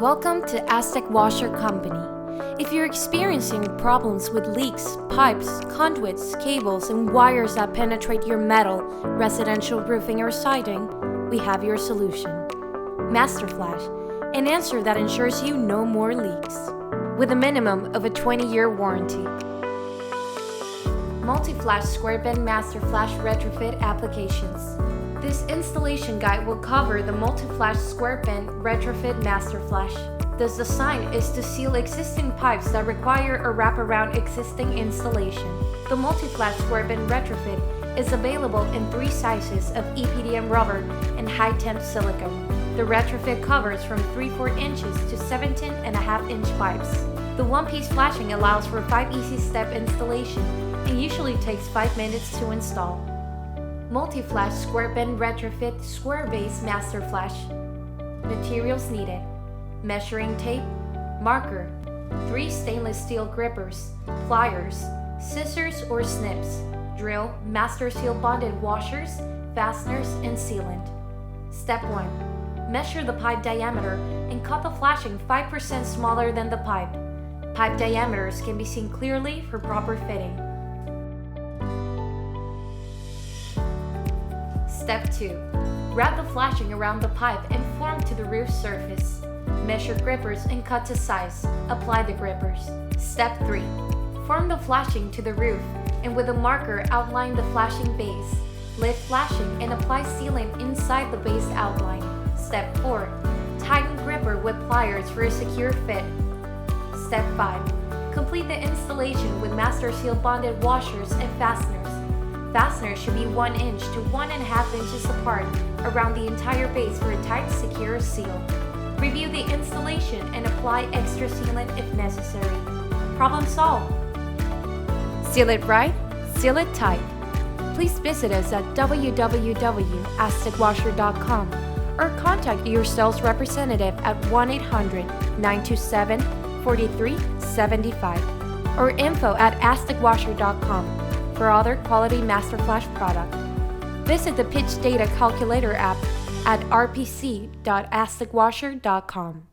Welcome to Aztec Washer Company. If you're experiencing problems with leaks, pipes, conduits, cables, and wires that penetrate your metal, residential roofing, or siding, we have your solution. Master Flash, an answer that ensures you no more leaks, with a minimum of a 20-year warranty. Multi-Flash Square Bend Master Flash Retrofit applications. This installation guide will cover the Multi-Flash Square Bend Retrofit Master Flash. This design is to seal existing pipes that require a wraparound existing installation. The Multi-Flash Square Bend Retrofit is available in 3 sizes of EPDM rubber and high-temp silicone. The retrofit covers from 3/4 inches to 17.5-inch pipes. The one-piece flashing allows for 5 easy step installation and usually takes 5 minutes to install. Multi-Flash Square Bend Retrofit Square Base Master Flash. Materials needed: measuring tape, marker, 3 stainless steel grippers, pliers, scissors or snips, drill, master seal bonded washers, fasteners, and sealant. Step 1. Measure the pipe diameter and cut the flashing 5% smaller than the pipe. Pipe diameters can be seen clearly for proper fitting. Step 2. Wrap the flashing around the pipe and form to the roof surface. Measure grippers and cut to size. Apply the grippers. Step 3. Form the flashing to the roof and with a marker outline the flashing base. Lift flashing and apply sealant inside the base outline. Step 4. Tighten gripper with pliers for a secure fit. Step 5. Complete the installation with master seal bonded washers and fasteners. Fasteners should be 1 inch to 1.5 inches apart around the entire base for a tight, secure seal. Review the installation and apply extra sealant if necessary. Problem solved! Seal it right, seal it tight. Please visit us at www.aztecwasher.com or contact your sales representative at 1-800-927-4375 or info@aztecwasher.com. For other quality Master Flash product. Visit the Pitch Data Calculator app at rpc.aztecwasher.com.